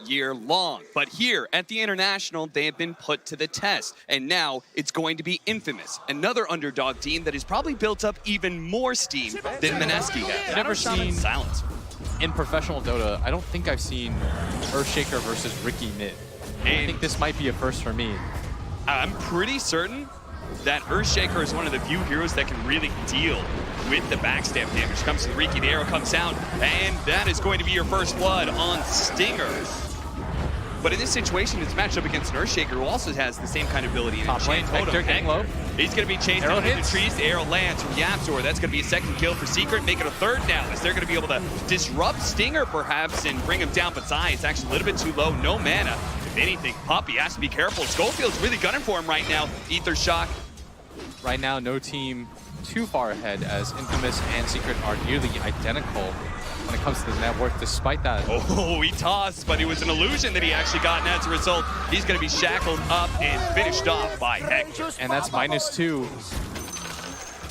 year long. But here at the International, they have been put to the test. And now it's going to be Infamous, another underdog team that has probably built up even more steam than Mineski has. I've never seen silence. In professional Dota, I don't think I've seen Earthshaker versus Ricky mid. I think this might be a first for me. I'm pretty certain that Earthshaker is one of the few heroes that can really deal with the backstab damage. Comes to Riki, the arrow comes out, and that is going to be your first blood on Stinger. But in this situation, it's matched up against an Earthshaker who also has the same kind of ability. Top lane, Hector getting low. He's going to be chased Arrow into the hits. trees. The arrow lands from Yapzor. That's going to be a second kill for Secret. Make it a third now, as they're going to be able to disrupt Stinger perhaps and bring him down. But Zai is actually a little bit too low. No mana. If anything, Puppey has to be careful. Schofield's really gunning for him right now. Ether Shock. Right now, no team too far ahead, as Infamous and Secret are nearly identical when it comes to the net worth, despite that. Oh, he tossed, but it was an illusion that he actually got, and as a result, he's going to be shackled up and finished off by Hector. And that's -2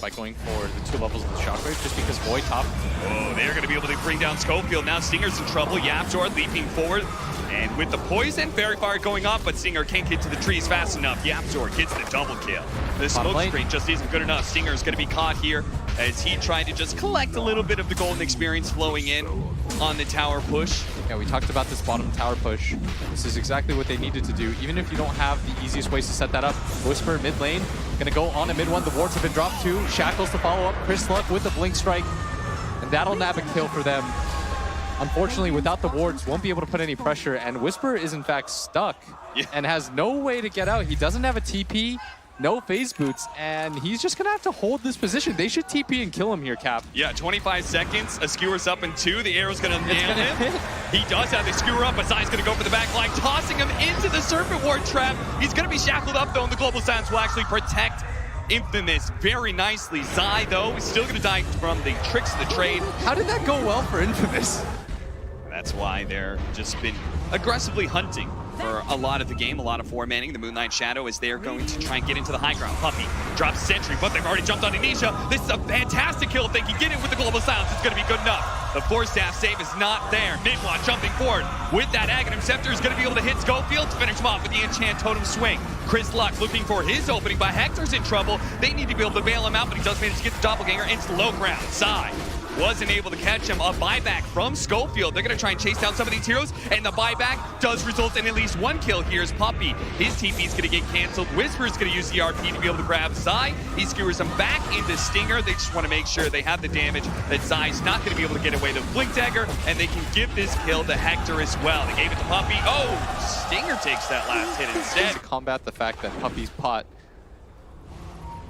by going for the 2 levels of the Shockwave, just because Void top. Oh, they're going to be able to bring down Schofield. Now Stinger's in trouble. Yapzor leaping forward. And with the poison, Fairy Fire going off, but Stinger can't get to the trees fast enough. Yapzor gets the double kill. The smoke screen just isn't good enough. Stinger's going to be caught here as he tried to just collect a little bit of the golden experience flowing in on the tower push. Yeah, we talked about this bottom tower push. This is exactly what they needed to do. Even if you don't have the easiest ways to set that up, Whisper mid lane, going to go on a mid one. The wards have been dropped too. Shackles to follow up. Chris Luck with the blink strike. And that'll nab a kill for them. Unfortunately, without the wards, won't be able to put any pressure, and Whisper is in fact stuck and has no way to get out. He doesn't have a TP, no phase boots, and he's just gonna have to hold this position. They should TP and kill him here, Cap. Yeah, 25 seconds, a skewer's up in 2, the arrow's gonna nail him. He does have the skewer up, but Zai's gonna go for the back line, tossing him into the Serpent Ward trap. He's gonna be shackled up though, and the Global Silence will actually protect Infamous very nicely. Zai, though, is still gonna die from the tricks of the trade. How did that go well for Infamous? That's why they're just been aggressively hunting for a lot of the game, a lot of four-manning. The Moonlight Shadow is there going to try and get into the high ground. Puppey drops Sentry, but they've already jumped on Anisha. This is a fantastic kill. If they can get it with the Global Silence, it's going to be good enough. The Force Staff save is not there. Midwa jumping forward with that Aghanim Scepter is going to be able to hit Schofield to finish him off with the Enchant Totem swing. Chris Luck looking for his opening, but Hector's in trouble. They need to be able to bail him out, but he does manage to get the Doppelganger into the low ground. Zai wasn't able to catch him. A buyback from Schofield. They're going to try and chase down some of these heroes, and the buyback does result in at least one kill. Here's Puppey. His TP is going to get canceled. Whisper's going to use the RP to be able to grab Zai. He skewers him back into Stinger. They just want to make sure they have the damage, that Zai's not going to be able to get away with Blink Dagger, and they can give this kill to Hector as well. They gave it to Puppey. Oh, Stinger takes that last hit instead. To combat the fact that Puppey's pot.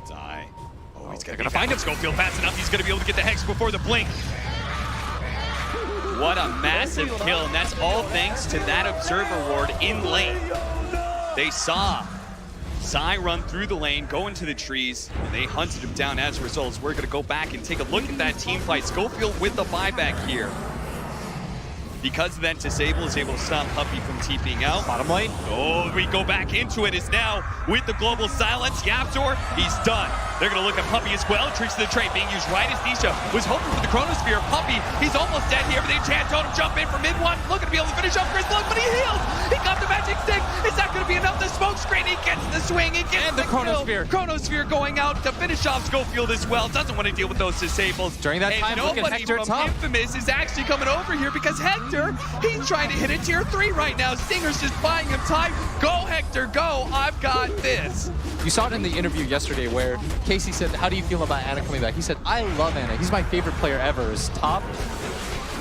Zai. Oh, he's going to find him. Schofield fast enough. He's going to be able to get the Hex before the blink. What a massive kill, and that's all thanks to that Observer Ward in lane. They saw Zai run through the lane, go into the trees, and they hunted him down as a result. So we're going to go back and take a look at that team fight. Schofield with the buyback here. Because of that, Disable is able to stop Puppey from TPing out. Bottom lane. Oh, we go back into it. Is now with the Global Silence. Yapzor, he's done. They're going to look at Puppey as well. Tricks to the trade being used right as Nisha was hoping for the Chronosphere. Puppey, he's almost dead here, but they Enchant Totem jump in for mid one. Looking to be able to finish up Chris Luck, but he healed. He got the Magic Stick. Is that going to be enough? The smoke screen, he gets the swing. He gets and the Chronosphere. Chronosphere going out to finish off Schofield as well. Doesn't want to deal with those disables. During that time, look at Hector top. Infamous is actually coming over here because Hector, he's trying to hit a tier 3 right now. Stinger's just buying him time. Go, Hector, go. I've got this. You saw it in the interview yesterday where Casey said, how do you feel about Ana coming back? He said, I love Ana. He's my favorite player ever. Is top.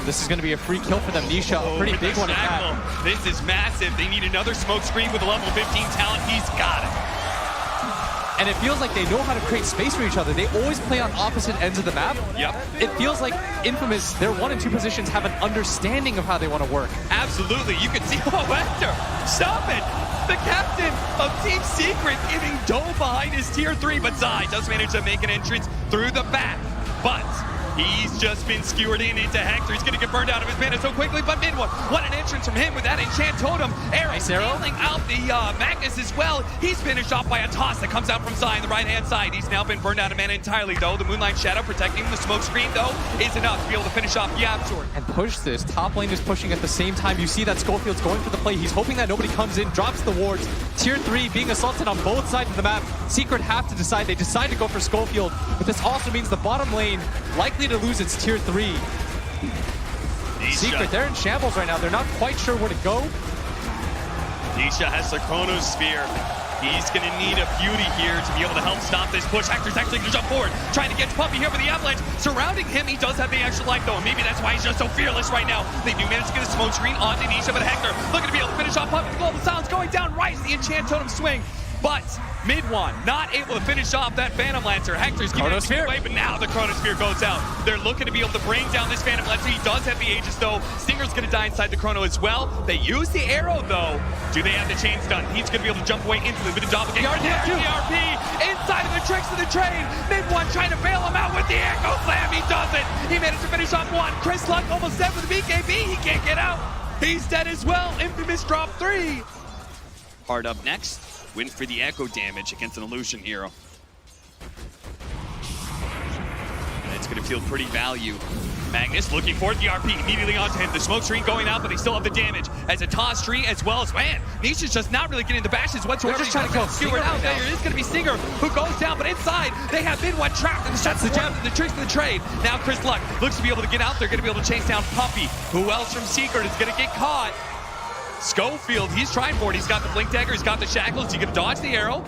This is going to be a free kill for them. Nisha, a pretty big one at that. This is massive. They need another smoke screen with a level 15 talent. He's got it. And it feels like they know how to create space for each other. They always play on opposite ends of the map. Yep. It feels like Infamous, their 1 and 2 positions have an understanding of how they want to work. Absolutely. You can see, oh, Hector, stop it. The captain of Team Secret getting dove behind his tier 3, but Zai does manage to make an entrance through the back. But He's just been skewered into Hector. He's going to get burned out of his mana so quickly, but mid one. What an entrance from him with that enchant totem. Arrow nice arrow. stealing out the Magnus as well. He's finished off by a toss that comes out from Zai on the right-hand side. He's now been burned out of mana entirely, though. The Moonlight Shadow protecting the smoke screen, though, is enough to be able to finish off the Absorb. And push this. Top lane is pushing at the same time. You see that Schofield's going for the play. He's hoping that nobody comes in, drops the wards. Tier 3 being assaulted on both sides of the map. Secret have to decide. They decide to go for Schofield, but this also means the bottom lane likely to lose its Tier 3. Secret, they're in shambles right now. They're not quite sure where to go. Nisha has the Chronosphere. He's going to need a beauty here to be able to help stop this push. Hector's actually going to jump forward, trying to get Puppy here for the avalanche. Surrounding him, he does have the extra life, though, and maybe that's why he's just so fearless right now. They do manage to get a smoke screen onto Nisha, but Hector looking to be able to finish off Puppy. The global silence going down right as the enchant totem swing. But mid one, not able to finish off that Phantom Lancer. Hector's giving it away, but now the Chronosphere goes out. They're looking to be able to bring down this Phantom Lancer. He does have the Aegis, though. Stinger's going to die inside the Chrono as well. They use the arrow, though. Do they have the chain stun? He's going to be able to jump away instantly with the doppelganger. The RP inside of the tricks of the trade. Mid one trying to bail him out with the Echo Slam. He doesn't. He managed to finish off one. Chris Luck almost dead with the BKB. He can't get out. He's dead as well. Infamous drop 3. Hard up next. Win for the echo damage against an illusion hero. And it's going to feel pretty value. Magnus looking for the RP immediately onto him. The smoke screen going out, but they still have the damage. As a toss tree as well as, man, Nisha's just not really getting the bashes whatsoever. They're just trying to go skewered out. There is going to be Stinger who goes down, but inside they have mid one trapped. And that's the gem. The tricks of the trade. Now Chris Luck looks to be able to get out there, going to be able to chase down Puppy. Who else from Secret is going to get caught? Schofield, he's trying for it. He's got the Blink Dagger, he's got the Shackles. He's gonna dodge the arrow,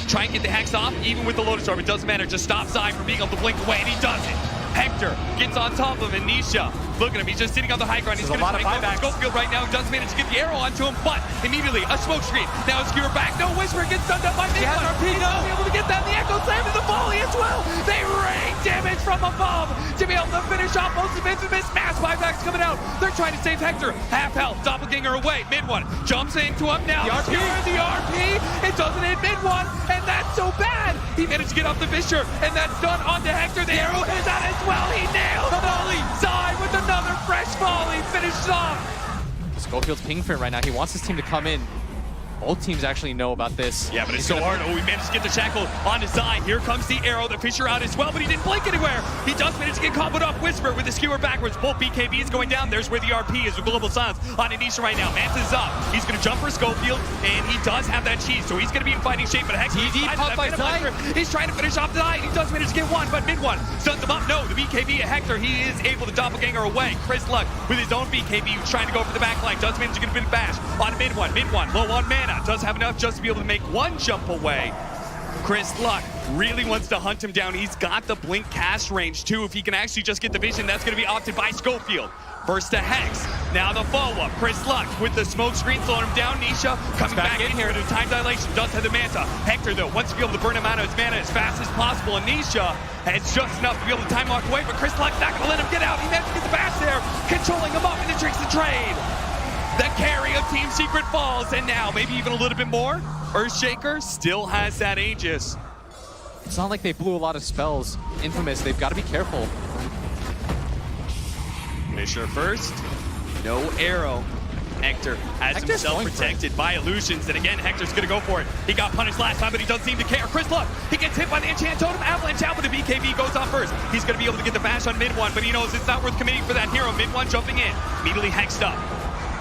try and get the Hex off, even with the Lotus Orb. It doesn't matter, just stop Zai from being able to blink away, and he does it. Hector gets on top of him, and Nisha, look at him, he's just sitting on the high ground. He's gonna try and go for Schofield right now. He does manage to get the arrow onto him, but immediately a smoke screen. Now it's Skewer back. No, Whisper gets stunned up by Mid One. He's not able to get that. The Echo Slam to the volley as well. They rain damage from above to be able to finish off most of Infamous. Mass buybacks coming out. They're trying to save Hector. Half health, doppelganger away. Mid One jumps into him now. The RP. It doesn't hit Mid One, and that's so bad. He managed to get off the Fissure, and that's done onto Hector. The arrow is out as well. He nailed the volley. Zai with another fresh volley. Finished off. Schofield's ping for it right now. He wants his team to come in. Both teams actually know about this. Yeah, but it's so hard. Oh, we managed to get the Shackle on his side. Here comes the arrow, the Fissure out as well, but he didn't blink anywhere. He does manage to get caught up. Whisper with the skewer backwards. Both BKBs going down. There's where the RP is with Global Silence on Anisha right now. Mantis is up. He's going to jump for Schofield, and he does have that cheese, so he's going to be in fighting shape. But Hex he's trying to finish off the eye. He does manage to get one, but Mid One stuns him up. No, the BKB at Hector. He is able to doppelganger away. Chris Luck with his own BKB trying to go for the back line. Does manage to get a bit of bash on Mid One. Mid One low on mana. Does have enough just to be able to make one jump away. Chris Luck really wants to hunt him down. He's got the blink cast range too. If he can actually just get the vision, that's going to be opted by Schofield. First to Hex, now the follow-up. Chris Luck with the smoke screen slowing him down. Nisha coming back in here to time dilation. Does have the Manta. Hector, though, wants to be able to burn him out of his mana as fast as possible. And Nisha has just enough to be able to time walk away, but Chris Luck's not going to let him get out. He managed to get the bash there, controlling him up, and it tricks the trade. The carry of Team Secret falls, and now maybe even a little bit more. Earthshaker still has that Aegis. It's not like they blew a lot of spells. Infamous, they've got to be careful. Fissure first, no arrow. Hector has himself protected by illusions, and again, Hector's gonna go for it. He got punished last time, but he doesn't seem to care. Chris Luck, he gets hit by the enchant totem, avalanche out, but the BKB goes off first. He's gonna be able to get the bash on Mid One, but he knows it's not worth committing for that hero. Mid One jumping in, immediately hexed up.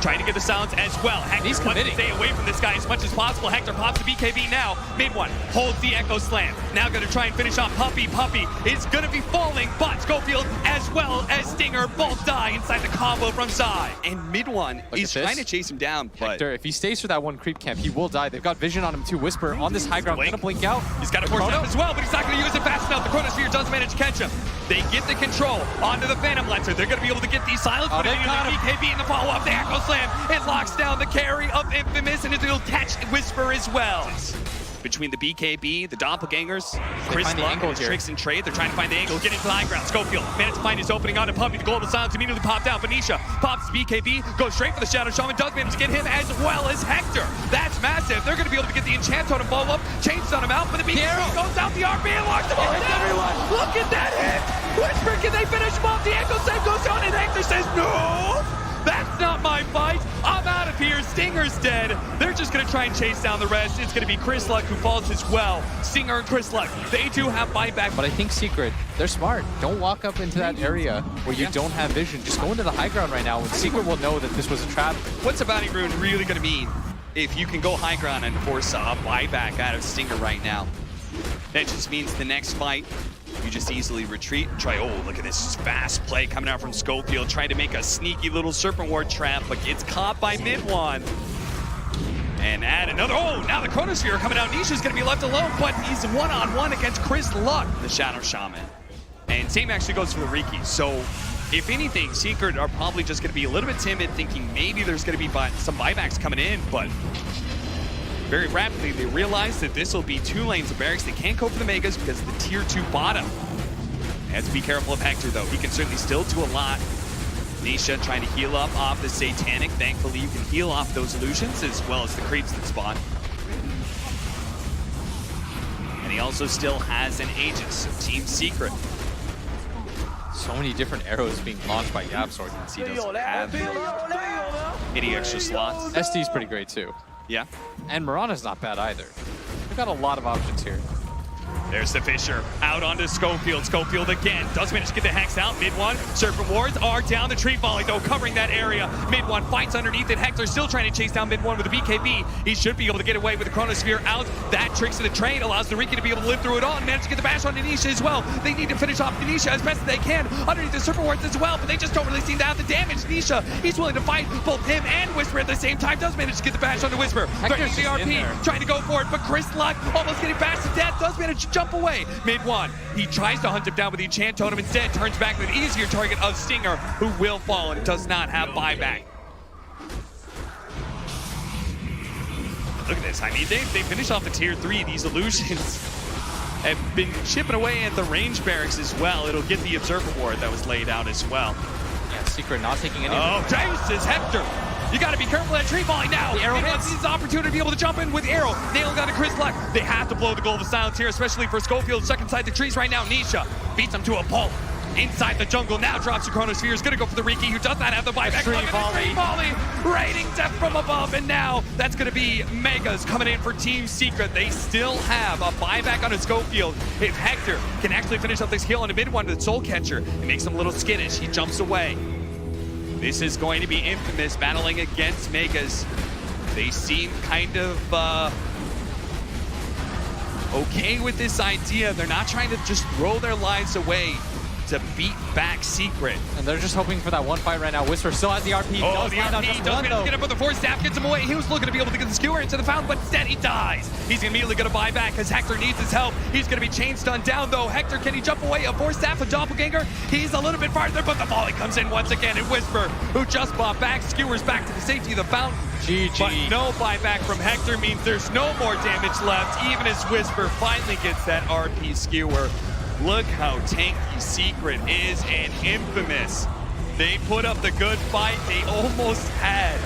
Trying to get the silence as well. Hector wants to stay away from this guy as much as possible. Hector pops the BKB now. Mid One holds the Echo Slam. Now going to try and finish off Puppy. Puppy is going to be falling, but Schofield as well as Stinger both die inside the combo from Zai. And Mid One is trying to chase him down, but Hector, if he stays for that one creep camp, he will die. They've got vision on him too. Whisper on this high ground, gonna blink out. He's got to force it up as well, but he's not going to use it fast enough. The Chronosphere does manage to catch him. They get the control onto the Phantom Lancer. They're going to be able to get the silence, but they got the BKB in the follow-up. The Echo Slam, it locks down the carry of Infamous, and it'll catch Whisper as well. Between the BKB, the Doppelgangers, Chris Luck with tricks and trade, they're trying to find the angle, get into the high ground. Schofield managed to find his opening onto Puppy. The Global Silence immediately popped out. Venetia pops the BKB, goes straight for the Shadow Shaman, does manage to get him as well as Hector. That's massive. They're going to be able to get the Enchant Totem follow-up, changes on him out, but the BKB goes out, the RP and locks him all down. Look at that hit! Whisper, can they finish him off? The ankle save goes down, and Hector says, no! That's not my fight. I'm out of here. Stinger's dead. They're just going to try and chase down the rest. It's going to be Chris Luck who falls as well. Stinger and Chris Luck, they do have buyback. But I think Secret, they're smart. Don't walk up into that area where you don't have vision. Just go into the high ground right now, and Secret will know that this was a trap. What's a bounty rune really going to mean if you can go high ground and force a buyback out of Stinger right now? That just means the next fight, you just easily retreat. Try, oh, look at this fast play coming out from Schofield. Trying to make a sneaky little Serpent Ward trap, but gets caught by mid-one. And add another, oh, now the Chronosphere coming out. Nisha's gonna be left alone, but he's one-on-one against Chris Luck, the Shadow Shaman. And same actually goes for the Riki. So, if anything, Secret are probably just gonna be a little bit timid, thinking maybe there's gonna be some buybacks coming in, but very rapidly, they realize that this will be 2 lanes of barracks. They can't go for the Megas because of the tier 2 bottom. Has to be careful of Hector, though. He can certainly still do a lot. Nisha trying to heal up off the Satanic. Thankfully, you can heal off those illusions as well as the creeps that spawn. And he also still has an Aegis of Team Secret. So many different arrows being launched by YapzOr. He doesn't have any extra slots. SD's pretty great, too. Yeah. And Mirana's not bad either. We've got a lot of options here. There's the Fisher, out onto Schofield. Schofield again, does manage to get the Hex out. Mid-one, Serpent Wards are down. The tree volley, though, covering that area. Mid-one fights underneath it. Hector still trying to chase down mid-one with the BKB. He should be able to get away with the Chronosphere out. That tricks of the train allows the Riki to be able to live through it all and manage to get the bash on Anisha as well. They need to finish off Anisha as best as they can underneath the Serpent Wards as well, but they just don't really seem to have the damage. Anisha, he's willing to fight both him and Whisper at the same time. Does manage to get the bash onto Whisper. Hector's the RP, trying to go for it, but Chris Luck almost getting bashed to death. Does manage to jump away. Mid-one, he tries to hunt him down with the Enchant Totem, instead turns back with an easier target of Stinger, who will fall and does not have buyback. Look at this, I mean, they finish off the tier 3. These illusions have been chipping away at the range barracks as well. It'll get the Observer Ward that was laid out as well. Yeah, Secret not taking any. Oh, Jesus, Hector! You gotta be careful of that tree falling now. The arrow hits. Needs the opportunity to be able to jump in with the arrow. Nailing down to Chris Luck. They have to blow the goal of silence here, especially for Schofield stuck inside the trees right now. Nisha beats him to a pulp. Inside the jungle, now drops the Chronosphere. Is gonna go for the Riki, who does not have the buyback. Tree volley. Raining death from above, and now that's gonna be Megas coming in for Team Secret. They still have a buyback on a Schofield. If Hector can actually finish up this kill on the mid-one with Soul Catcher, it makes him a little skittish. He jumps away. This is going to be Infamous battling against Megas. They seem kind of okay with this idea. They're not trying to just throw their lives away to beat back Secret. And they're just hoping for that one fight right now. Whisper still has the RP. Oh, the RP does manage to get up with the force staff, gets him away. He was looking to be able to get the skewer into the fountain, but instead he dies. He's immediately going to buy back because Hector needs his help. He's going to be chain stunned down, though. Hector, can he jump away? A force staff, a doppelganger. He's a little bit farther, but the volley comes in once again. And Whisper, who just bought back, skewers back to the safety of the fountain. GG. But no buyback from Hector means there's no more damage left, even as Whisper finally gets that RP skewer. Look how tanky Secret is, and Infamous. They put up the good fight. They almost had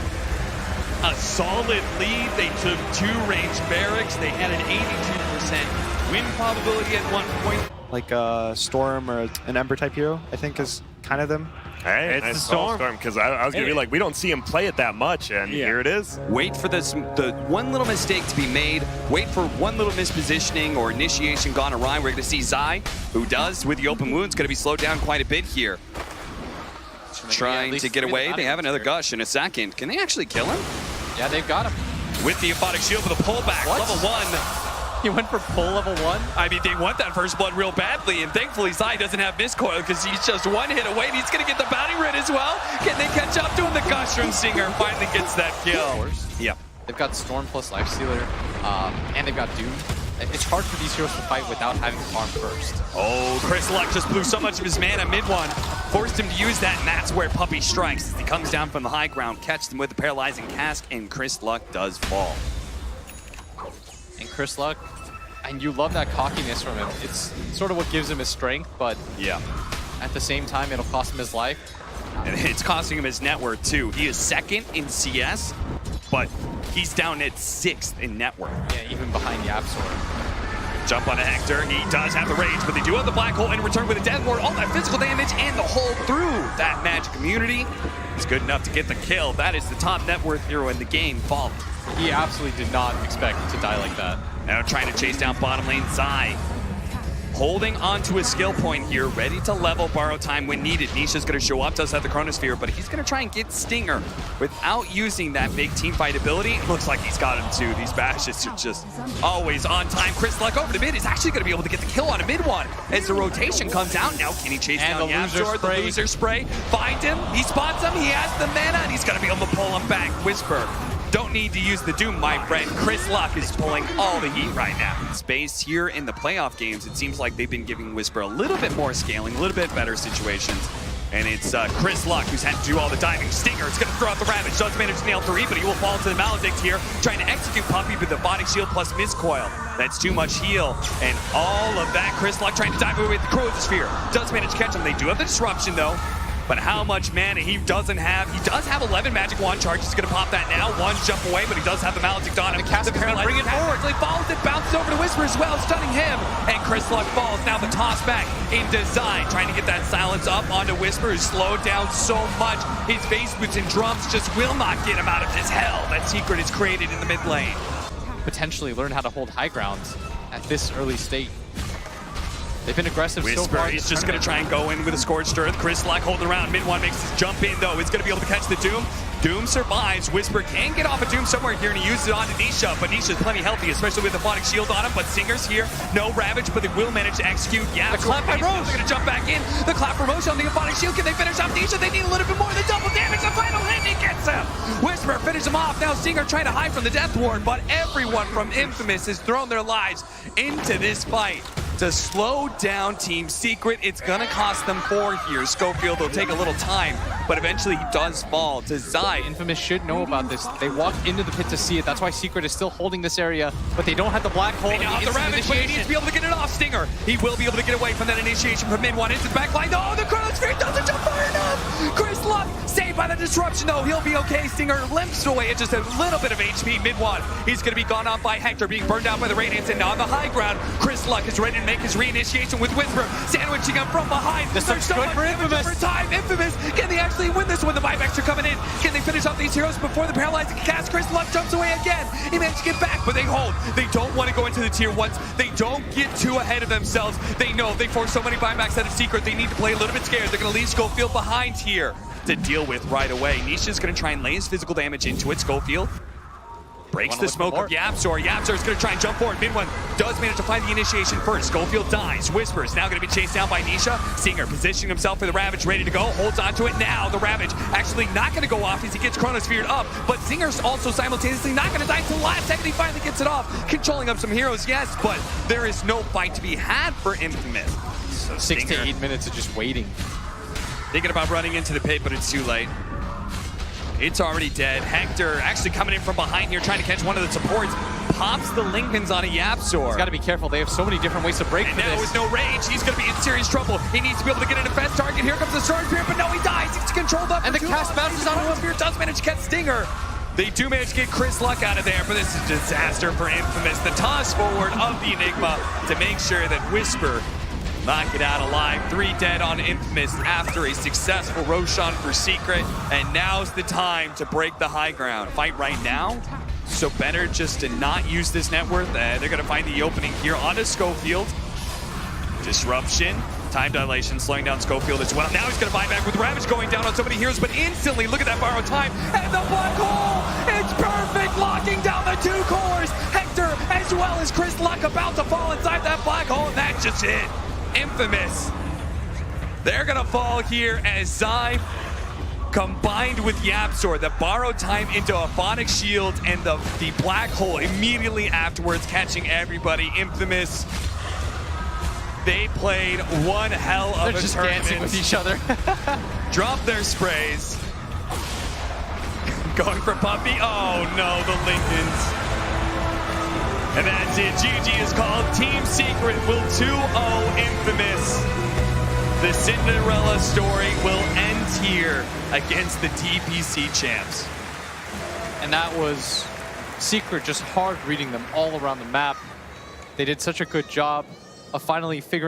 a solid lead. They took 2 range barracks. They had an 82% win probability at one point. Like a Storm or an Ember type hero, I think is kind of them. Hey, It's nice the Storm. because I was going to be like, we don't see him play it that much, and here it is. Wait for the one little mistake to be made. Wait for one little mispositioning or initiation gone awry. We're going to see Zai, who does, with the open wounds, going to be slowed down quite a bit here. Trying to get away. They have another gush in a second. Can they actually kill him? Yeah, they've got him. With the Aphotic Shield with a pullback. What? Level 1. He went for pull level 1. I mean, they want that first blood real badly, and thankfully Zai doesn't have miscoil because he's just one hit away, and he's going to get the bounty rid as well. Can they catch up to him? The Gush from Singer finally gets that kill. Yep. They've got Storm plus Lifestealer, and they've got Doom. It's hard for these heroes to fight without having to farm first. Oh, Chris Luck just blew so much of his mana mid-one. Forced him to use that, and that's where Puppey strikes. As he comes down from the high ground, catches him with the Paralyzing Cask, and Chris Luck does fall. And Chris Luck, and you love that cockiness from him. It's sort of what gives him his strength, but Yeah. at the same time, it'll cost him his life. And it's costing him his net worth, too. He is 2nd in CS, but he's down at 6th in net worth. Yeah, even behind YapzOr. Jump on a Hector. He does have the rage, but they do have the black hole in return with a death ward. All that physical damage and the hole through that magic immunity is good enough to get the kill. That is the top net worth hero in the game, falling. He absolutely did not expect to die like that. Now trying to chase down bottom lane, Zai. Holding on to his skill point here, ready to level borrow time when needed. Nisha's going to show up, does have the Chronosphere, but he's going to try and get Stinger without using that big team fight ability. It looks like he's got him too. These bashes are just always on time. Chris Luck over the mid is actually going to be able to get the kill on a mid one as the rotation comes out. Now can he chase down Yapzor? The loser spray. Find him, he spots him, he has the mana, and he's going to be able to pull him back. Whisper. Don't need to use the Doom, my friend. Chris Luck is pulling all the heat right now. Space here in the playoff games, it seems like they've been giving Whisper a little bit more scaling, a little bit better situations. And it's Chris Luck who's had to do all the diving. Stinger is going to throw out the Ravage. Does manage to nail 3, but he will fall into the Maledict here. Trying to execute Puppey with the Body Shield plus Miscoil. That's too much heal. And all of that, Chris Luck trying to dive away with the Chronosphere. Does manage to catch him. They do have the Disruption though. But how much mana he doesn't have. He does have 11 magic wand charge. He's going to pop that now. One jump away, but he does have the Maledict on him. The Paralyze bring it forward. So he follows it, bounces over to Whisper as well, stunning him. And Chris Luck falls. Now the toss back in design, trying to get that silence up onto Whisper, who's slowed down so much. His bass boots and drums just will not get him out of his hell. That secret is created in the mid lane. Potentially learn how to hold high ground at this early state. They've been aggressive so Whisper, far. he's just going to try and go in with a Scorched Earth. Chris Luck holding around. Mid one makes his jump in, though. He's going to be able to catch the Doom. Doom survives. Whisper can get off a Doom somewhere here, and he uses it onto Nisha, but Nisha's plenty healthy, especially with the Phonic Shield on him. But Singer's here. No Ravage, but they will manage to execute. Yeah, the Clap by Rose. They're going to jump back in. The Clap for Roche on the Phonic Shield. Can they finish off Nisha? They need a little bit more than double damage. The final hit, he gets him. Whisper finishes him off. Now Singer trying to hide from the Death Ward, but everyone from Infamous has thrown their lives into this fight to slow down Team Secret. It's gonna cost them 4 here. Schofield will take a little time, but eventually he does fall to Zai. Infamous should know about this. They walked into the pit to see it. That's why Secret is still holding this area, but they don't have the black hole. They now have the Ravage, but he needs to be able to get it off. Stinger, he will be able to get away from that initiation from mid one into the back line. Oh, the Chronosphere doesn't jump far enough. Chris Luck saved by the disruption though. He'll be okay. Stinger limps away at just a little bit of HP mid one. He's gonna be gone off by Hector, being burned out by the Radiance, and now on the high ground, Chris Luck is ready to make his reinitiation with Whisper, sandwiching him from behind. This looks good for Infamous. Infamous, can they actually win this one? The buybacks are coming in. Can they finish off these heroes before the paralyzing cast? Chris Luck jumps away again. He managed to get back, but they hold. They don't want to go into the tier ones. They don't get too ahead of themselves. They know they force so many buybacks out of Secret. They need to play a little bit scared. They're going to leave Schofield behind here to deal with right away. Nisha's going to try and lay his physical damage into it. Schofield breaks the smoke of Yapzor. Yapzor is going to try and jump forward. Mid one does manage to find the initiation first. Schofield dies. Whisper is now going to be chased down by Nisha. Singer positioning himself for the Ravage, ready to go. Holds onto it now. The Ravage actually not going to go off as he gets Chronosphered up, but Singer's also simultaneously not going to die until the last second. He finally gets it off. Controlling up some heroes, yes, but there is no fight to be had for Infamous. So 6 to 8 minutes of just waiting. Thinking about running into the pit, but it's too late. It's already dead. Hector actually coming in from behind here, trying to catch one of the supports. Pops the Lincolns on a Yapzor. He's got to be careful. They have so many different ways to break and for now this. with no range, he's going to be in serious trouble. He needs to be able to get an defense target. Here comes the Sword Spear, but no, he dies. He's controlled up. And the cast bounces on him. Spear does manage to catch Stinger. They do manage to get Chris Luck out of there, but this is a disaster for Infamous. The toss forward of the Enigma to make sure that Whisper not get out alive. 3 dead on Infamous after a successful Roshan for Secret, and now's the time to break the high ground. Fight right now, so better just to not use this net worth. They're going to find the opening here onto Schofield. Disruption, time dilation, slowing down Schofield as well. Now he's going to buy back with Ravage going down on so many heroes, but instantly, look at that borrowed time, and the black hole! It's perfect, locking down the 2 cores! Hector, as well as Chris Luck, about to fall inside that black hole, and that's just it. Infamous. They're gonna fall here as Zai combined with Yapzor, the borrowed time into a Phonic Shield and the black hole immediately afterwards, catching everybody. Infamous, they played one hell of They're a just tournament. dancing with each other. Drop their sprays. Going for Puppey. Oh no, the Lincolns. And that's it. GG is called. Team Secret will 2-0 Infamous. The Cinderella story will end here against the DPC champs. And that was Secret just hard reading them all around the map. They did such a good job of finally figuring